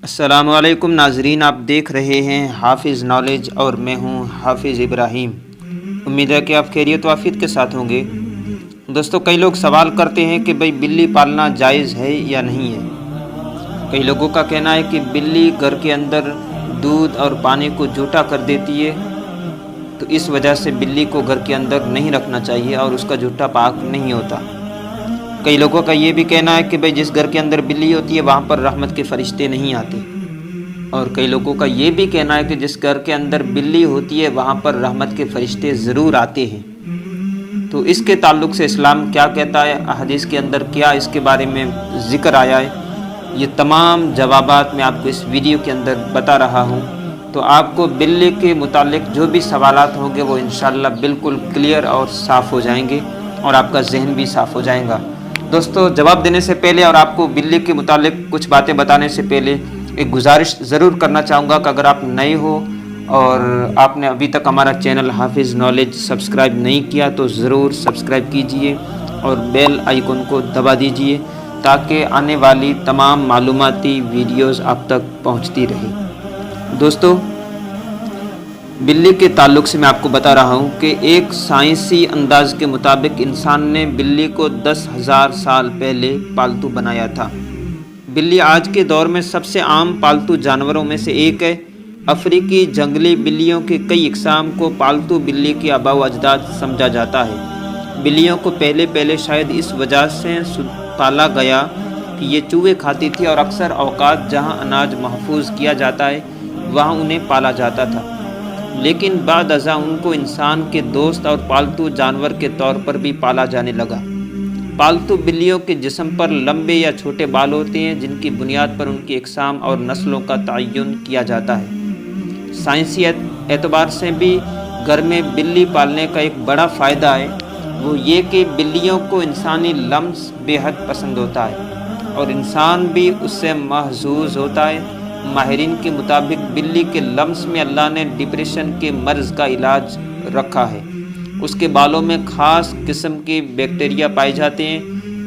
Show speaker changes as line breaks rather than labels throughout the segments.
السلام علیکم ناظرین، آپ دیکھ رہے ہیں حافظ نالج اور میں ہوں حافظ ابراہیم۔ امید ہے کہ آپ خیریت و عافیت کے ساتھ ہوں گے۔ دوستو، کئی لوگ سوال کرتے ہیں کہ بھئی بلی پالنا جائز ہے یا نہیں ہے۔ کئی لوگوں کا کہنا ہے کہ بلی گھر کے اندر دودھ اور پانی کو جھوٹا کر دیتی ہے، تو اس وجہ سے بلی کو گھر کے اندر نہیں رکھنا چاہیے اور اس کا جھوٹا پاک نہیں ہوتا۔ کئی لوگوں کا یہ بھی کہنا ہے کہ بھئی جس گھر کے اندر بلی ہوتی ہے وہاں پر رحمت کے فرشتے نہیں آتے، اور کئی لوگوں کا یہ بھی کہنا ہے کہ جس گھر کے اندر بلی ہوتی ہے وہاں پر رحمت کے فرشتے ضرور آتے ہیں۔ تو اس کے تعلق سے اسلام کیا کہتا ہے، احادیث کے اندر کیا اس کے بارے میں ذکر آیا ہے، یہ تمام جوابات میں آپ کو اس ویڈیو کے اندر بتا رہا ہوں۔ تو آپ کو بلی کے متعلق جو بھی سوالات ہوں گے وہ انشاءاللہ بالکل کلیئر اور صاف ہو جائیں گے، اور آپ کا ذہن بھی صاف ہو جائے گا۔ دوستو، جواب دینے سے پہلے اور آپ کو بلی کے متعلق کچھ باتیں بتانے سے پہلے ایک گزارش ضرور کرنا چاہوں گا کہ اگر آپ نئے ہو اور آپ نے ابھی تک ہمارا چینل حافظ نالج سبسکرائب نہیں کیا تو ضرور سبسکرائب کیجئے اور بیل آئیکن کو دبا دیجئے تاکہ آنے والی تمام معلوماتی ویڈیوز آپ تک پہنچتی رہے۔ دوستو، بلی کے تعلق سے میں آپ کو بتا رہا ہوں کہ ایک سائنسی انداز کے مطابق انسان نے بلی کو 10,000 سال پہلے پالتو بنایا تھا۔ بلی آج کے دور میں سب سے عام پالتو جانوروں میں سے ایک ہے۔ افریقی جنگلی بلیوں کے کئی اقسام کو پالتو بلی کے آباء و اجداد سمجھا جاتا ہے۔ بلیوں کو پہلے شاید اس وجہ سے پالا گیا کہ یہ چوہے کھاتی تھی، اور اکثر اوقات جہاں اناج محفوظ کیا جاتا ہے وہاں انہیں پالا جاتا تھا، لیکن بعد ازاں ان کو انسان کے دوست اور پالتو جانور کے طور پر بھی پالا جانے لگا۔ پالتو بلیوں کے جسم پر لمبے یا چھوٹے بال ہوتے ہیں جن کی بنیاد پر ان کی اقسام اور نسلوں کا تعین کیا جاتا ہے۔ سائنسی اعتبار سے بھی گھر میں بلی پالنے کا ایک بڑا فائدہ ہے، وہ یہ کہ بلیوں کو انسانی لمس بے حد پسند ہوتا ہے اور انسان بھی اس سے محظوظ ہوتا ہے۔ ماہرین کے مطابق بلی کے لمس میں اللہ نے ڈپریشن کے مرض کا علاج رکھا ہے۔ اس کے بالوں میں خاص قسم کے بیکٹیریا پائے جاتے ہیں،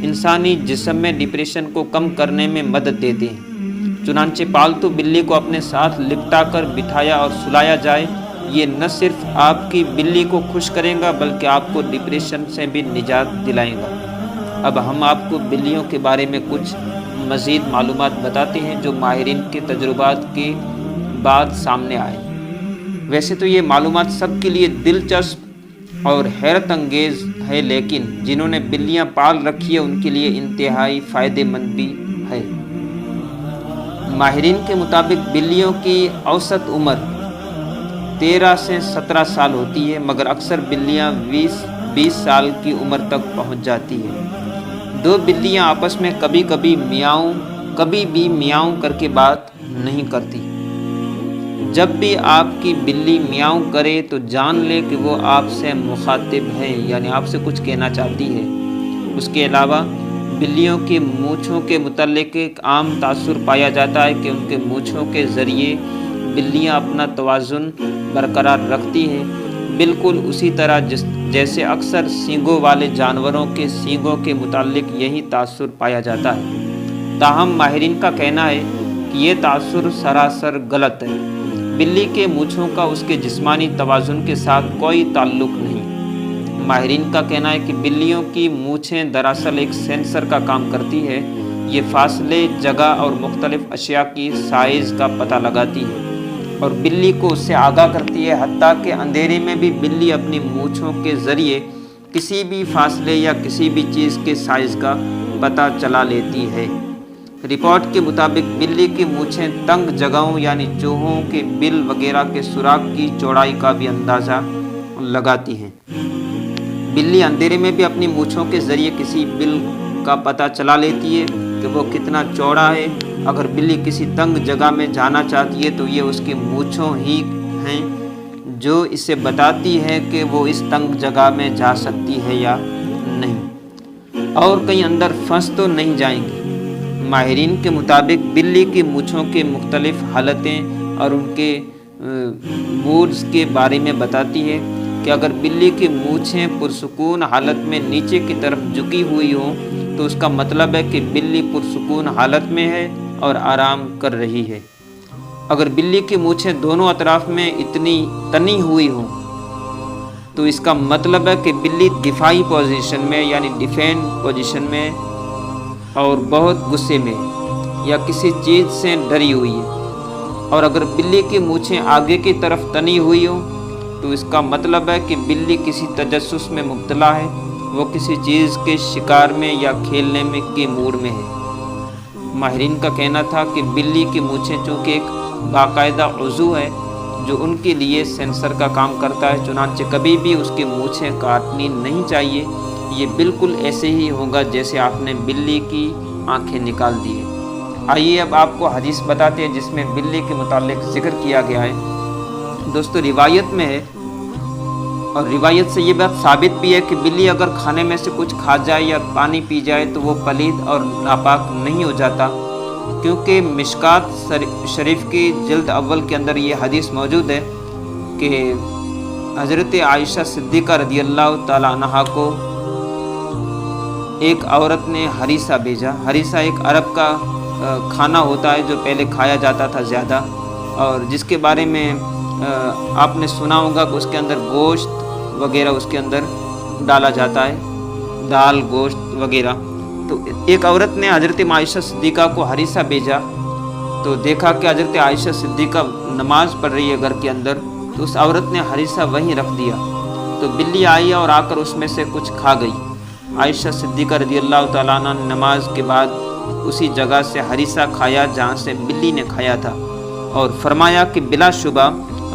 انسانی جسم میں ڈپریشن کو کم کرنے میں مدد دیتے ہیں۔ چنانچہ پالتو بلی کو اپنے ساتھ لپٹا کر بٹھایا اور سلایا جائے، یہ نہ صرف آپ کی بلی کو خوش کرے گا بلکہ آپ کو ڈپریشن سے بھی نجات دلائے گا۔ اب ہم آپ کو بلیوں کے بارے میں کچھ مزید معلومات بتاتے ہیں جو ماہرین کے تجربات کے بعد سامنے آئے۔ ویسے تو یہ معلومات سب کے لیے دلچسپ اور حیرت انگیز ہے، لیکن جنہوں نے بلیاں پال رکھی ہے ان کے لیے انتہائی فائدہ مند بھی ہے۔ ماہرین کے مطابق بلیوں کی اوسط عمر 13 سے 17 سال ہوتی ہے، مگر اکثر بلیاں 20 سال کی عمر تک پہنچ جاتی ہیں۔ دو بلیاں آپس میں کبھی بھی میاؤں کر کے بات نہیں کرتی۔ جب بھی آپ کی بلی میاؤں کرے تو جان لے کہ وہ آپ سے مخاطب ہے، یعنی آپ سے کچھ کہنا چاہتی ہے۔ اس کے علاوہ بلیوں کی مونچھوں کے متعلق ایک عام تاثر پایا جاتا ہے کہ ان کے مونچھوں کے ذریعے بلیاں اپنا توازن برقرار رکھتی ہیں، بالکل اسی طرح جیسے اکثر سینگوں والے جانوروں کے سینگوں کے متعلق یہی تاثر پایا جاتا ہے۔ تاہم ماہرین کا کہنا ہے کہ یہ تاثر سراسر غلط ہے۔ بلی کے مونچھوں کا اس کے جسمانی توازن کے ساتھ کوئی تعلق نہیں۔ ماہرین کا کہنا ہے کہ بلیوں کی مونچھیں دراصل ایک سینسر کا کام کرتی ہے، یہ فاصلے، جگہ اور مختلف اشیاء کی سائز کا پتہ لگاتی ہے اور بلی کو اس سے آگاہ کرتی ہے۔ حتیٰ کہ اندھیرے میں بھی بلی اپنی مونچھوں کے ذریعے کسی بھی فاصلے یا کسی بھی چیز کے سائز کا پتہ چلا لیتی ہے۔ رپورٹ کے مطابق بلی کی مونچھیں تنگ جگہوں یعنی چوہوں کے بل وغیرہ کے سوراخ کی چوڑائی کا بھی اندازہ لگاتی ہیں۔ بلی اندھیرے میں بھی اپنی مونچھوں کے ذریعے کسی بل کا پتہ چلا لیتی ہے کہ وہ کتنا چوڑا ہے۔ اگر بلی کسی تنگ جگہ میں جانا چاہتی ہے تو یہ اس کی مونچھوں ہی ہیں جو اسے بتاتی ہے کہ وہ اس تنگ جگہ میں جا سکتی ہے یا نہیں، اور کہیں اندر پھنس تو نہیں جائیں گی۔ ماہرین کے مطابق بلی کی مونچھوں کے مختلف حالتیں اور ان کے موڈز کے بارے میں بتاتی ہے کہ اگر بلی کی مونچھیں پرسکون حالت میں نیچے کی طرف جھکی ہوئی ہوں تو اس کا مطلب ہے کہ بلی پرسکون حالت میں ہے، اور آرام کر رہی ہے۔ اگر بلی کی مونچھیں دونوں اطراف میں اتنی تنی ہوئی ہوں تو اس کا مطلب ہے کہ بلی دفاعی پوزیشن میں یعنی ڈیفینڈ پوزیشن میں اور بہت غصے میں یا کسی چیز سے ڈری ہوئی ہے۔ اور اگر بلی کی مونچھیں آگے کی طرف تنی ہوئی ہوں تو اس کا مطلب ہے کہ بلی کسی تجسس میں مبتلا ہے، وہ کسی چیز کے شکار میں یا کھیلنے میں کے موڈ میں ہے۔ ماہرین کا کہنا تھا کہ بلی کی مونچھیں چونکہ ایک باقاعدہ عضو ہے جو ان کے لیے سینسر کا کام کرتا ہے، چنانچہ کبھی بھی اس کی مونچھیں کاٹنی نہیں چاہیے۔ یہ بالکل ایسے ہی ہوگا جیسے آپ نے بلی کی آنکھیں نکال دی ہیں۔ آئیے اب آپ کو حدیث بتاتے ہیں جس میں بلی کے متعلق ذکر کیا گیا ہے۔ دوستو روایت میں ہے اور روایت سے یہ بات ثابت بھی ہے کہ بلی اگر کھانے میں سے کچھ کھا جائے یا پانی پی جائے تو وہ پلید اور ناپاک نہیں ہو جاتا، کیونکہ مشکات شریف کی جلد اول کے اندر یہ حدیث موجود ہے کہ حضرت عائشہ صدیقہ رضی اللہ تعالیٰ عنہا کو ایک عورت نے ہریسہ بھیجا۔ ہریسہ ایک عرب کا کھانا ہوتا ہے جو پہلے کھایا جاتا تھا زیادہ، اور جس کے بارے میں آپ نے سنا ہوگا کہ اس کے اندر گوشت وغیرہ اس کے اندر ڈالا جاتا ہے، دال گوشت وغیرہ۔ تو ایک عورت نے حضرت عائشہ صدیقہ کو ہریسہ بھیجا، تو دیکھا کہ حضرت عائشہ صدیقہ نماز پڑھ رہی ہے گھر کے اندر، تو اس عورت نے ہریسہ وہیں رکھ دیا، تو بلی آئی اور آ کر اس میں سے کچھ کھا گئی۔ عائشہ صدیقہ رضی اللہ تعالیٰ عنہ نے نماز کے بعد اسی جگہ سے ہریسہ کھایا جہاں سے بلی نے کھایا تھا، اور فرمایا کہ بلا شبہ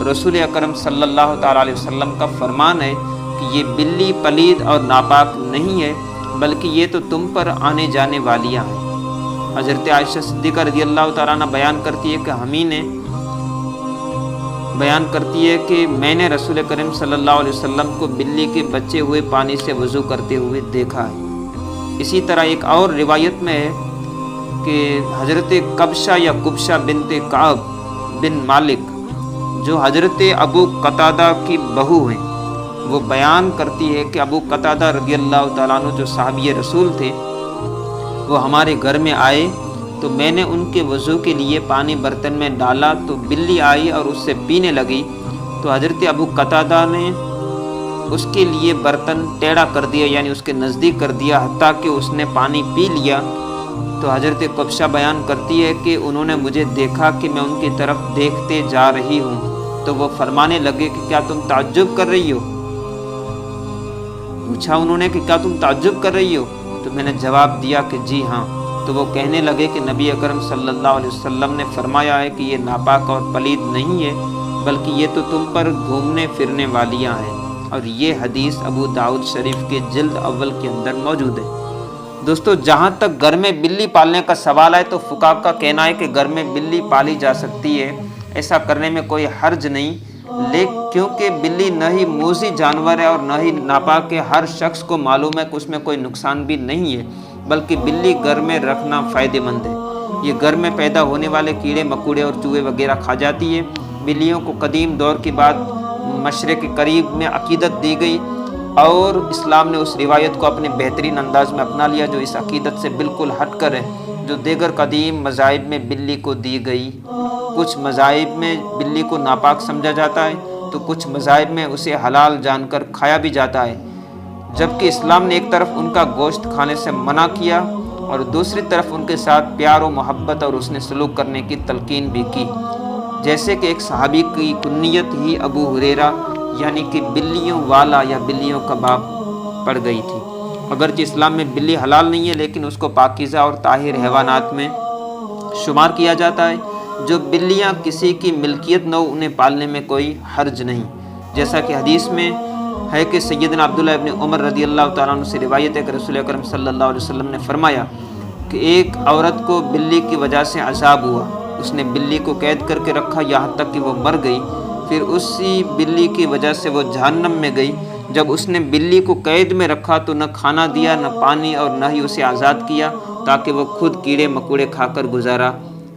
رسول اکرم صلی اللہ تعالیٰ علیہ وسلم کا فرمان ہے کہ یہ بلی پلید اور ناپاک نہیں ہے، بلکہ یہ تو تم پر آنے جانے والیاں ہیں۔ حضرت عائشہ صدیقہ رضی اللہ تعالیٰ عنہ بیان کرتی ہے کہ میں نے رسول کریم صلی اللہ علیہ وسلم کو بلی کے بچے ہوئے پانی سے وضو کرتے ہوئے دیکھا ہے۔ اسی طرح ایک اور روایت میں ہے کہ حضرت کبشہ یا کبشہ بنت کعب بن مالک جو حضرت ابو قتادہ کی بہو ہیں، وہ بیان کرتی ہے کہ ابو قتادہ رضی اللہ تعالیٰ عنہ جو صحابی رسول تھے، وہ ہمارے گھر میں آئے تو میں نے ان کے وضو کے لیے پانی برتن میں ڈالا تو بلی آئی اور اس سے پینے لگی، تو حضرت ابو قتادہ نے اس کے لیے برتن ٹیڑھا کر دیا، یعنی اس کے نزدیک کر دیا، حتیٰ کہ اس نے پانی پی لیا۔ تو حضرت کبشہ بیان کرتی ہے کہ انہوں نے مجھے دیکھا کہ میں ان کی طرف دیکھتے جا رہی ہوں، تو وہ فرمانے لگے کہ کیا تم تعجب کر رہی ہو؟ پوچھا انہوں نے کہ کیا تم تعجب کر رہی ہو؟ تو میں نے جواب دیا کہ جی ہاں۔ تو وہ کہنے لگے کہ نبی اکرم صلی اللہ علیہ وسلم نے فرمایا ہے کہ یہ ناپاک اور پلید نہیں ہے، بلکہ یہ تو تم پر گھومنے پھرنے والیاں ہیں۔ اور یہ حدیث ابو داؤد شریف کے جلد اول کے اندر موجود ہے۔ دوستو جہاں تک گھر میں بلی پالنے کا سوال ہے تو فقہا کا کہنا ہے کہ گھر میں بلی پالی جا سکتی ہے، ایسا کرنے میں کوئی حرج نہیں، کیونکہ بلی نہ ہی موذی جانور ہے اور نہ ہی ناپاک ہے۔ ہر شخص کو معلوم ہے کہ اس میں کوئی نقصان بھی نہیں ہے، بلکہ بلی گھر میں رکھنا فائدہ مند ہے۔ یہ گھر میں پیدا ہونے والے کیڑے مکوڑے اور چوہے وغیرہ کھا جاتی ہے۔ بلیوں کو قدیم دور کے بعد مشرق قریب میں عقیدت دی گئی، اور اسلام نے اس روایت کو اپنے بہترین انداز میں اپنا لیا جو اس عقیدت سے بالکل ہٹ کر ہے جو دیگر قدیم مذاہب میں بلی کو دی گئی۔ کچھ مذاہب میں بلی کو ناپاک سمجھا جاتا ہے تو کچھ مذاہب میں اسے حلال جان کر کھایا بھی جاتا ہے، جبکہ اسلام نے ایک طرف ان کا گوشت کھانے سے منع کیا اور دوسری طرف ان کے ساتھ پیار و محبت اور حسن سلوک کرنے کی تلقین بھی کی، جیسے کہ ایک صحابی کی کنیت ہی ابو ہریرہ یعنی کہ بلیوں والا یا بلیوں کا باپ پڑ گئی تھی۔ اگرچہ اسلام میں بلی حلال نہیں ہے، لیکن اس کو پاکیزہ اور طاہر حیوانات میں شمار کیا جاتا ہے۔ جو بلیاں کسی کی ملکیت نہ ہو انہیں پالنے میں کوئی حرج نہیں، جیسا کہ حدیث میں ہے کہ سیدنا عبداللہ ابن عمر رضی اللہ تعالیٰ عنہ سے روایت ہے کہ رسول اکرم صلی اللہ علیہ وسلم نے فرمایا کہ ایک عورت کو بلی کی وجہ سے عذاب ہوا، اس نے بلی کو قید کر کے رکھا یہاں تک کہ وہ مر گئی، پھر اسی بلی کی وجہ سے وہ جہنم میں گئی۔ جب اس نے بلی کو قید میں رکھا تو نہ کھانا دیا، نہ پانی، اور نہ ہی اسے آزاد کیا تاکہ وہ خود کیڑے مکوڑے کھا کر گزارا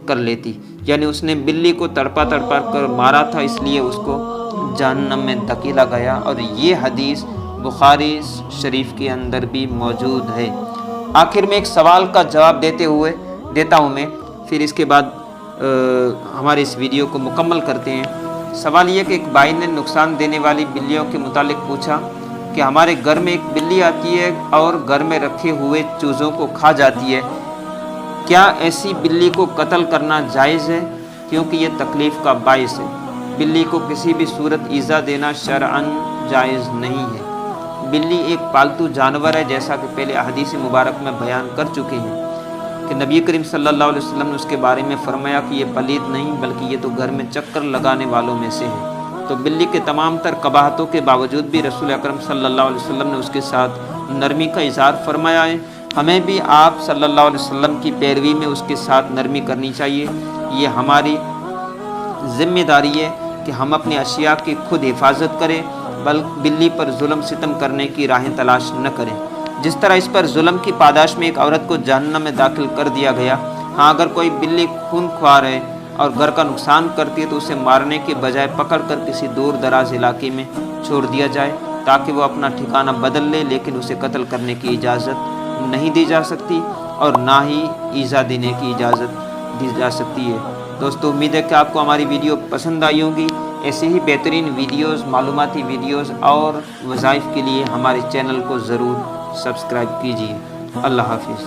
کر لیتی، یعنی اس نے بلی کو تڑپا کر مارا تھا، اس لیے اس کو جہنم میں دھکیلا گیا۔ اور یہ حدیث بخاری شریف کے اندر بھی موجود ہے۔ آخر میں ایک سوال کا جواب دیتا ہوں میں، پھر اس کے بعد ہمارے اس ویڈیو کو مکمل کرتے ہیں۔ سوال یہ کہ ایک بھائی نے نقصان دینے والی بلیوں کے متعلق پوچھا کہ ہمارے گھر میں ایک بلی آتی ہے اور گھر میں رکھے ہوئے چوزوں کو کھا جاتی ہے، کیا ایسی بلی کو قتل کرنا جائز ہے؟ کیونکہ یہ تکلیف کا باعث ہے۔ بلی کو کسی بھی صورت ایذا دینا شرعاً جائز نہیں ہے۔ بلی ایک پالتو جانور ہے، جیسا کہ پہلے احادیث مبارک میں بیان کر چکے ہیں کہ نبی کریم صلی اللہ علیہ وسلم نے اس کے بارے میں فرمایا کہ یہ پلید نہیں بلکہ یہ تو گھر میں چکر لگانے والوں میں سے ہے۔ تو بلی کے تمام تر قباحتوں کے باوجود بھی رسول اکرم صلی اللہ علیہ وسلم نے اس کے ساتھ نرمی کا اظہار فرمایا ہے۔ ہمیں بھی آپ صلی اللہ علیہ وسلم کی پیروی میں اس کے ساتھ نرمی کرنی چاہیے۔ یہ ہماری ذمہ داری ہے کہ ہم اپنی اشیاء کی خود حفاظت کریں، بلکہ بلی پر ظلم ستم کرنے کی راہیں تلاش نہ کریں۔ جس طرح اس پر ظلم کی پاداش میں ایک عورت کو جہنم میں داخل کر دیا گیا، ہاں اگر کوئی بلی خون خوار ہے اور گھر کا نقصان کرتی ہے تو اسے مارنے کے بجائے پکڑ کر کسی دور دراز علاقے میں چھوڑ دیا جائے تاکہ وہ اپنا ٹھکانہ بدل لے، لیکن اسے قتل کرنے کی اجازت نہیں دی جا سکتی اور نہ ہی ایذا دینے کی اجازت دی جا سکتی ہے۔ دوستو، امید ہے کہ آپ کو ہماری ویڈیو پسند آئی ہوگی۔ ایسے ہی بہترین ویڈیوز، معلوماتی ویڈیوز اور وظائف کے لیے ہمارے چینل کو ضرور سبسکرائب کیجیے۔ اللہ حافظ۔